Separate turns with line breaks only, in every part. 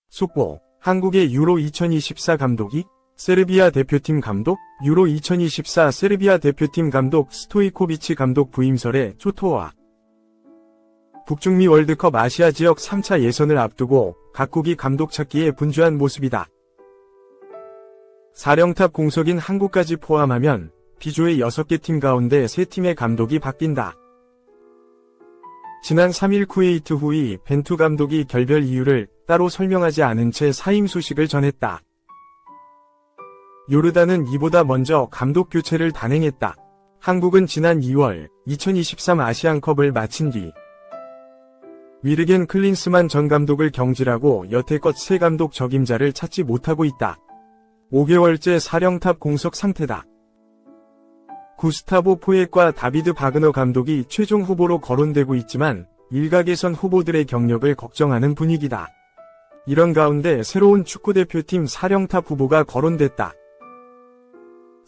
속보, 한국의 유로 2024 감독이 세르비아 대표팀 감독, 유로 2024 세르비아 대표팀 감독 스토이코비치 감독 부임설에 초토화. 북중미 월드컵 아시아 지역 3차 예선을 앞두고 각국이 감독 찾기에 분주한 모습이다. 사령탑 공석인 한국까지 포함하면 B조의 6개 팀 가운데 3팀의 감독이 바뀐다. 지난 3일 쿠웨이트 후이 벤투 감독이 결별 이유를 따로 설명하지 않은 채 사임 소식을 전했다. 요르단은 이보다 먼저 감독 교체를 단행했다. 한국은 지난 2월 2023 아시안컵을 마친 뒤 위르겐 클린스만 전 감독을 경질하고 여태껏 새 감독 적임자를 찾지 못하고 있다. 5개월째 사령탑 공석 상태다. 구스타보 포엣과 다비드 바그너 감독이 최종 후보로 거론되고 있지만 일각에선 후보들의 경력을 걱정하는 분위기다. 이런 가운데 새로운 축구대표팀 사령탑 후보가 거론됐다.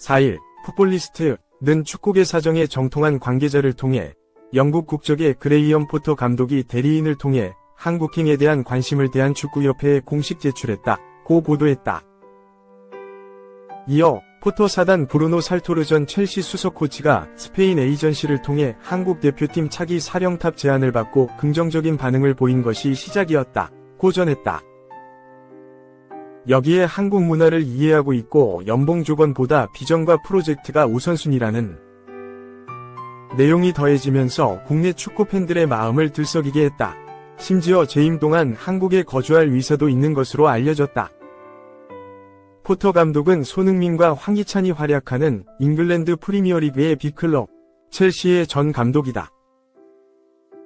4일 풋볼리스트는 축구계 사정에 정통한 관계자를 통해 영국 국적의 그레이엄 포터 감독이 대리인을 통해 한국행에 대한 관심을 대한 축구협회에 공식 제출했다고 보도했다. 이어 포터 사단 브루노 살토르 전 첼시 수석 코치가 스페인 에이전시를 통해 한국 대표팀 차기 사령탑 제안을 받고 긍정적인 반응을 보인 것이 시작이었다고 전했다. 여기에 한국 문화를 이해하고 있고 연봉 조건보다 비전과 프로젝트가 우선순위라는 내용이 더해지면서 국내 축구 팬들의 마음을 들썩이게 했다. 심지어 재임 동안 한국에 거주할 위사도 있는 것으로 알려졌다. 포터 감독은 손흥민과 황희찬이 활약하는 잉글랜드 프리미어리그의 빅클럽 첼시의 전 감독이다.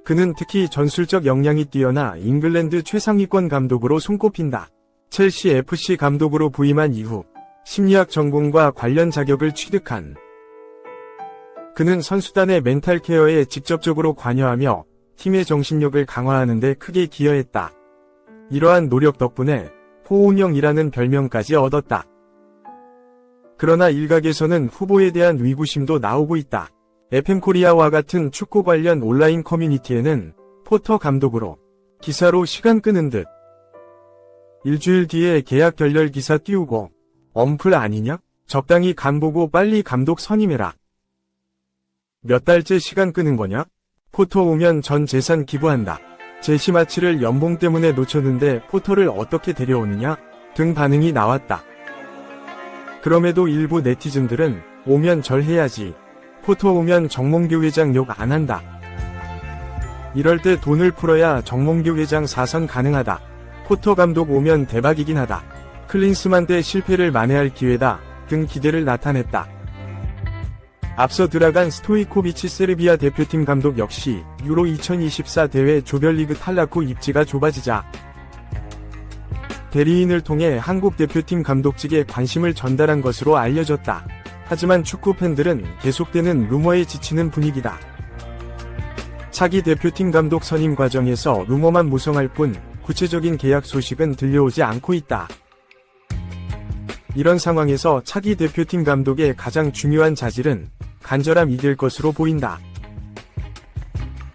그는 특히 전술적 역량이 뛰어나 잉글랜드 최상위권 감독으로 손꼽힌다. 첼시 FC 감독으로 부임한 이후 심리학 전공과 관련 자격을 취득한 그는 선수단의 멘탈 케어에 직접적으로 관여하며 팀의 정신력을 강화하는 데 크게 기여했다. 이러한 노력 덕분에 포운영이라는 별명까지 얻었다. 그러나 일각에서는 후보에 대한 의구심도 나오고 있다. FM코리아와 같은 축구 관련 온라인 커뮤니티에는 포터 감독으로 기사로 시간 끄는 듯 일주일 뒤에 계약 결렬 기사 띄우고 엄플 아니냐? 적당히 간 보고 빨리 감독 선임해라. 몇 달째 시간 끄는 거냐? 포터 오면 전 재산 기부한다. 제시 마치를 연봉 때문에 놓쳤는데 포터를 어떻게 데려오느냐? 등 반응이 나왔다. 그럼에도 일부 네티즌들은 오면 절해야지. 포터 오면 정몽규 회장 욕 안 한다. 이럴 때 돈을 풀어야 정몽규 회장 사선 가능하다. 포터 감독 오면 대박이긴 하다. 클린스만 때 실패를 만회할 기회다. 등 기대를 나타냈다. 앞서 들어간 스토이코비치 세르비아 대표팀 감독 역시 유로 2024 대회 조별리그 탈락 후 입지가 좁아지자 대리인을 통해 한국 대표팀 감독직에 관심을 전달한 것으로 알려졌다. 하지만 축구 팬들은 계속되는 루머에 지치는 분위기다. 차기 대표팀 감독 선임 과정에서 루머만 무성할 뿐 구체적인 계약 소식은 들려오지 않고 있다. 이런 상황에서 차기 대표팀 감독의 가장 중요한 자질은 간절함이 될 것으로 보인다.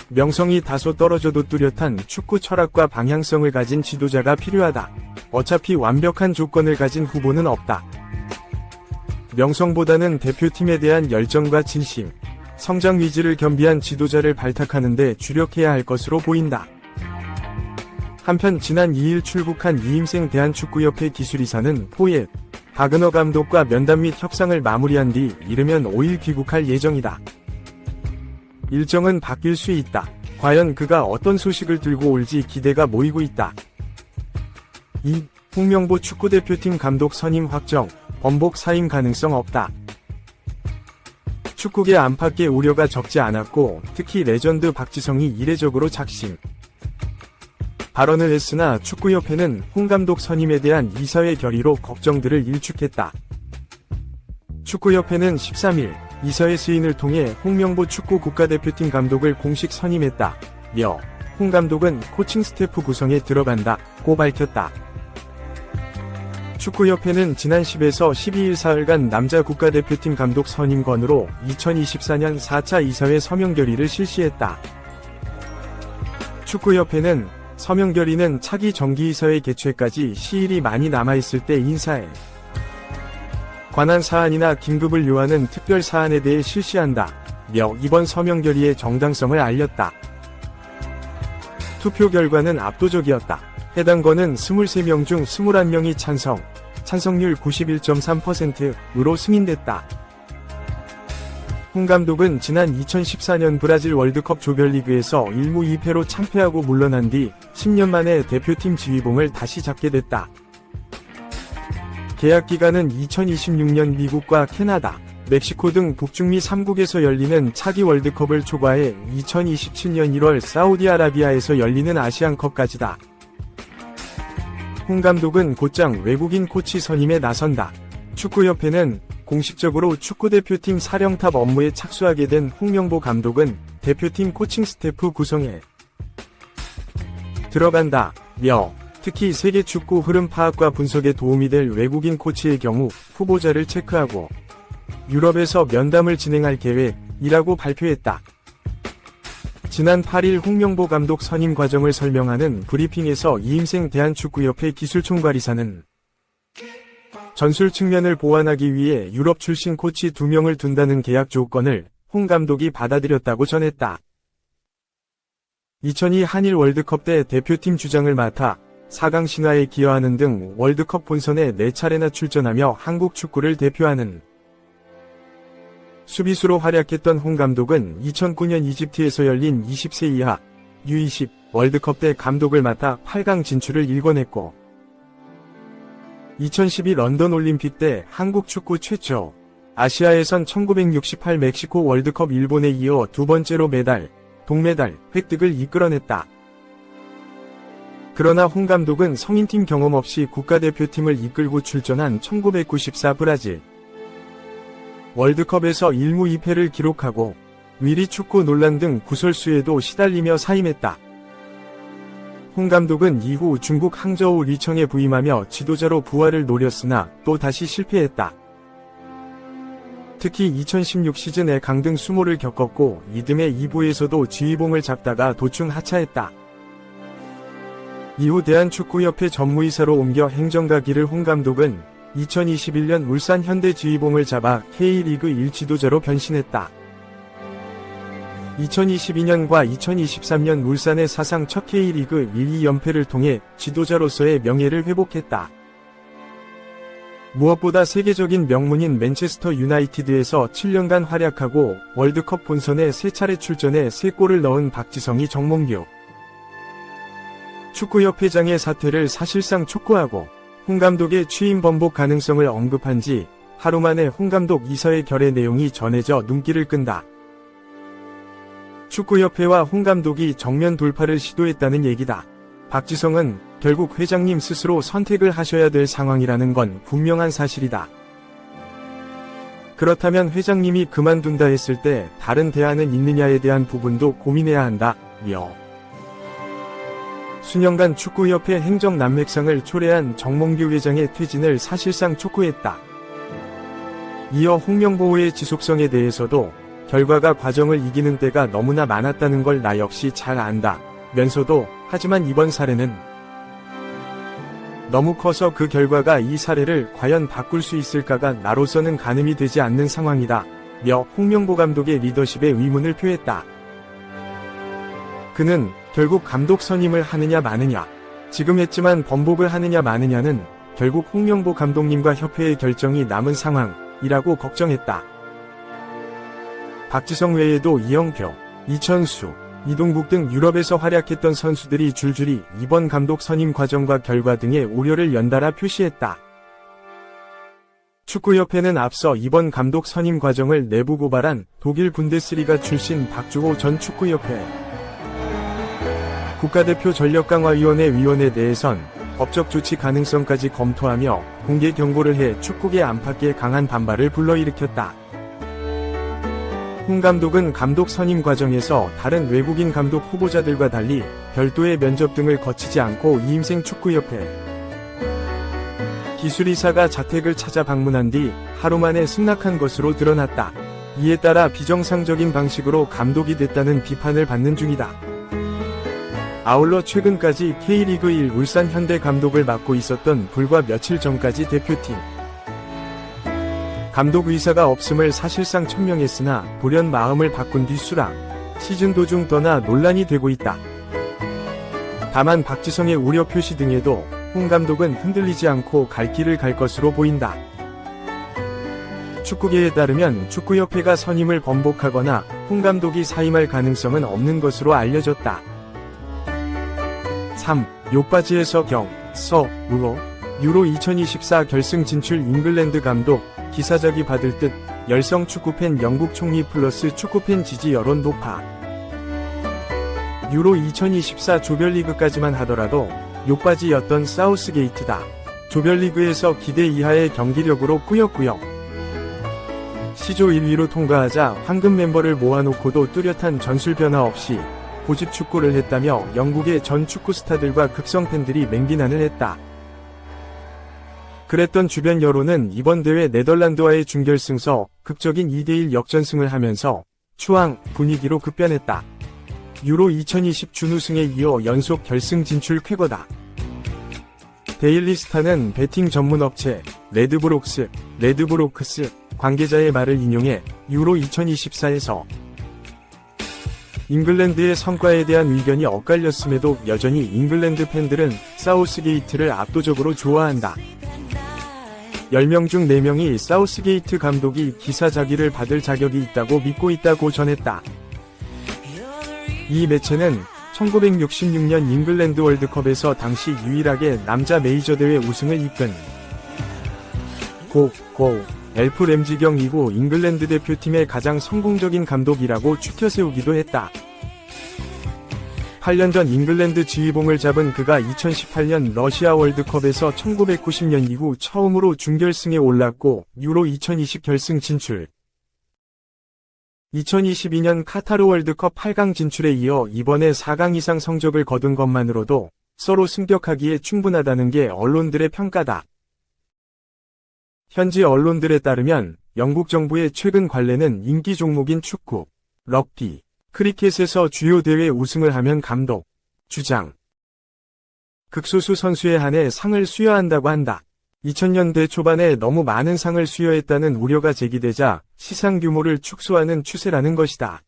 명성이 다소 떨어져도 뚜렷한 축구 철학과 방향성을 가진 지도자가 필요하다. 어차피 완벽한 조건을 가진 후보는 없다. 명성보다는 대표팀에 대한 열정과 진심, 성장 위주를 겸비한 지도자를 발탁하는 데 주력해야 할 것으로 보인다. 한편 지난 2일 출국한 이임생 대한축구협회 기술이사는 포엣, 바그너 감독과 면담 및 협상을 마무리한 뒤 이르면 5일 귀국할 예정이다. 일정은 바뀔 수 있다. 과연 그가 어떤 소식을 들고 올지 기대가 모이고 있다. 2. 홍명보 축구대표팀 감독 선임 확정, 번복 사임 가능성 없다. 축구계 안팎의 우려가 적지 않았고 특히 레전드 박지성이 이례적으로 작심 발언을 했으나 축구협회는 홍 감독 선임에 대한 이사회 결의로 걱정들을 일축했다. 축구협회는 13일 이사회 스인을 통해 홍명보 축구 국가대표팀 감독을 공식 선임했다며 홍 감독은 코칭 스태프 구성에 들어간다고 밝혔다. 축구협회는 지난 10에서 12일 사흘간 남자 국가대표팀 감독 선임권으로 2024년 4차 이사회 서명 결의를 실시했다. 축구협회는 서명 결의는 차기 정기이사회 개최까지 시일이 많이 남아있을 때 인사에 관한 사안이나 긴급을 요하는 특별 사안에 대해 실시한다. 며 이번 서명 결의의 정당성을 알렸다. 투표 결과는 압도적이었다. 해당 건은 23명 중 21명이 찬성률 91.3%으로 승인됐다. 홍 감독은 지난 2014년 브라질 월드컵 조별리그에서 1무 2패로 참패하고 물러난 뒤 10년 만에 대표팀 지휘봉을 다시 잡게 됐다. 계약 기간은 2026년 미국과 캐나다, 멕시코 등 북중미 3국에서 열리는 차기 월드컵을 초과해 2027년 1월 사우디아라비아에서 열리는 아시안컵까지다. 홍 감독은 곧장 외국인 코치 선임에 나선다. 축구협회는 공식적으로 축구대표팀 사령탑 업무에 착수하게 된 홍명보 감독은 대표팀 코칭 스태프 구성에 들어간다. 며 특히 세계 축구 흐름 파악과 분석에 도움이 될 외국인 코치의 경우 후보자를 체크하고 유럽에서 면담을 진행할 계획이라고 발표했다. 지난 8일 홍명보 감독 선임 과정을 설명하는 브리핑에서 이임생 대한축구협회 기술총괄이사는 전술 측면을 보완하기 위해 유럽 출신 코치 2명을 둔다는 계약 조건을 홍 감독이 받아들였다고 전했다. 2002 한일 월드컵 때 대표팀 주장을 맡아 4강 신화에 기여하는 등 월드컵 본선에 4차례나 출전하며 한국 축구를 대표하는 수비수로 활약했던 홍 감독은 2009년 이집트에서 열린 20세 이하 U20 월드컵 때 감독을 맡아 8강 진출을 일궈냈고 2012 런던 올림픽 때 한국 축구 최초 아시아에선 1968 멕시코 월드컵 일본에 이어 두 번째로 동메달 획득을 이끌어냈다. 그러나 홍 감독은 성인팀 경험 없이 국가대표팀을 이끌고 출전한 1994 브라질 월드컵에서 1무 2패를 기록하고 위리 축구 논란 등 구설수에도 시달리며 사임했다. 홍 감독은 이후 중국 항저우 리청에 부임하며 지도자로 부활을 노렸으나 또 다시 실패했다. 특히 2016 시즌에 강등 수모를 겪었고 이듬해 2부에서도 지휘봉을 잡다가 도중 하차했다. 이후 대한축구협회 전무이사로 옮겨 행정가 길을 홍 감독은 2021년 울산 현대 지휘봉을 잡아 K리그 1 지도자로 변신했다. 2022년과 2023년 울산의 사상 첫 K리그 1, 2연패를 통해 지도자로서의 명예를 회복했다. 무엇보다 세계적인 명문인 맨체스터 유나이티드에서 7년간 활약하고 월드컵 본선에 3차례 출전해 3골을 넣은 박지성이 정몽규 축구협회장의 사퇴를 사실상 촉구하고 홍 감독의 취임 번복 가능성을 언급한 지 하루 만에 홍 감독 이사회 결의 내용이 전해져 눈길을 끈다. 축구협회와 홍 감독이 정면 돌파를 시도했다는 얘기다. 박지성은 결국 회장님 스스로 선택을 하셔야 될 상황이라는 건 분명한 사실이다. 그렇다면 회장님이 그만둔다 했을 때 다른 대안은 있느냐에 대한 부분도 고민해야 한다. 수년간 축구협회 행정난맥상을 초래한 정몽규 회장의 퇴진을 사실상 촉구했다. 이어 홍명보의 지속성에 대해서도 결과가 과정을 이기는 때가 너무나 많았다는 걸 나 역시 잘 안다 면서도 하지만 이번 사례는 너무 커서 그 결과가 이 사례를 과연 바꿀 수 있을까가 나로서는 가늠이 되지 않는 상황이다 며 홍명보 감독의 리더십에 의문을 표했다. 그는 결국 감독 선임을 하느냐 마느냐, 지금 했지만 번복을 하느냐 마느냐는 결국 홍명보 감독님과 협회의 결정이 남은 상황이라고 걱정했다. 박지성 외에도 이영표, 이천수, 이동국 등 유럽에서 활약했던 선수들이 줄줄이 이번 감독 선임 과정과 결과 등의 우려를 연달아 표시했다. 축구협회는 앞서 이번 감독 선임 과정을 내부 고발한 독일 분데스리가 출신 박주호 전 축구협회 국가대표 전력강화위원회 위원에 대해선 법적 조치 가능성까지 검토하며 공개 경고를 해 축구계 안팎의 강한 반발을 불러일으켰다. 홍 감독은 감독 선임 과정에서 다른 외국인 감독 후보자들과 달리 별도의 면접 등을 거치지 않고 이임생 축구협회 기술이사가 자택을 찾아 방문한 뒤 하루 만에 승낙한 것으로 드러났다. 이에 따라 비정상적인 방식으로 감독이 됐다는 비판을 받는 중이다. 아울러 최근까지 K리그 1 울산 현대 감독을 맡고 있었던 불과 며칠 전까지 대표팀 감독 의사가 없음을 사실상 천명했으나 돌연 마음을 바꾼 뒤 수락, 시즌 도중 떠나 논란이 되고 있다. 다만 박지성의 우려 표시 등에도 홍 감독은 흔들리지 않고 갈 길을 갈 것으로 보인다. 축구계에 따르면 축구협회가 선임을 번복하거나 홍 감독이 사임할 가능성은 없는 것으로 알려졌다. 3. 욕바지에서 경, 서, 우로 유로 2024 결승 진출 잉글랜드 감독, 기사작이 받을 듯 열성 축구팬 영국 총리 플러스 축구팬 지지 여론 높아. 유로 2024 조별리그까지만 하더라도 욕바지였던 사우스게이트다. 조별리그에서 기대 이하의 경기력으로 꾸역꾸역 시조 1위로 통과하자 황금 멤버를 모아놓고도 뚜렷한 전술 변화 없이 고집 축구를 했다며 영국의 전 축구 스타들과 극성 팬들이 맹비난을 했다. 그랬던 주변 여론은 이번 대회 네덜란드와의 준결승서 극적인 2대1 역전승을 하면서 추앙 분위기로 급변했다. 유로 2020 준우승에 이어 연속 결승 진출 쾌거다. 데일리스타는 베팅 전문 업체 레드브록스 관계자의 말을 인용해 유로 2024에서 잉글랜드의 성과에 대한 의견이 엇갈렸음에도 여전히 잉글랜드 팬들은 사우스게이트를 압도적으로 좋아한다. 10명 중 4명이 사우스게이트 감독이 기사자기를 받을 자격이 있다고 믿고 있다고 전했다. 이 매체는 1966년 잉글랜드 월드컵에서 당시 유일하게 남자 메이저 대회 우승을 이끈 엘프 램지경 이후 잉글랜드 대표팀의 가장 성공적인 감독이라고 추켜 세우기도 했다. 8년 전 잉글랜드 지휘봉을 잡은 그가 2018년 러시아 월드컵에서 1990년 이후 처음으로 준결승에 올랐고 유로 2020 결승 진출, 2022년 카타르 월드컵 8강 진출에 이어 이번에 4강 이상 성적을 거둔 것만으로도 서로 승격하기에 충분하다는 게 언론들의 평가다. 현지 언론들에 따르면 영국 정부의 최근 관례는 인기 종목인 축구, 럭비, 크리켓에서 주요 대회 우승을 하면 감독, 주장, 극소수 선수에 한해 상을 수여한다고 한다. 2000년대 초반에 너무 많은 상을 수여했다는 우려가 제기되자 시상 규모를 축소하는 추세라는 것이다.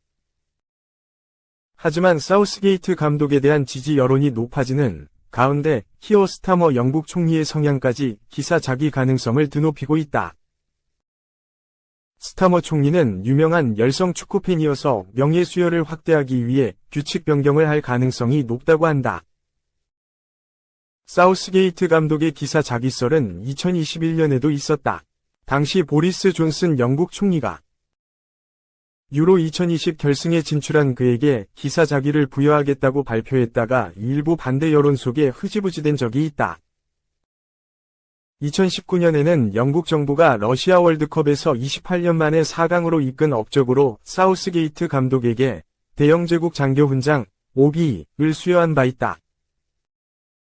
하지만 사우스게이트 감독에 대한 지지 여론이 높아지는 가운데 키어 스타머 영국 총리의 성향까지 기사 자기 가능성을 드높이고 있다. 스타머 총리는 유명한 열성 축구팬이어서 명예 수여를 확대하기 위해 규칙 변경을 할 가능성이 높다고 한다. 사우스게이트 감독의 기사 자기설은 2021년에도 있었다. 당시 보리스 존슨 영국 총리가 유로 2020 결승에 진출한 그에게 기사 자기를 부여하겠다고 발표했다가 일부 반대 여론 속에 흐지부지된 적이 있다. 2019년에는 영국 정부가 러시아 월드컵에서 28년 만에 4강으로 이끈 업적으로 사우스게이트 감독에게 대영 제국 장교 훈장, OB를 수여한 바 있다.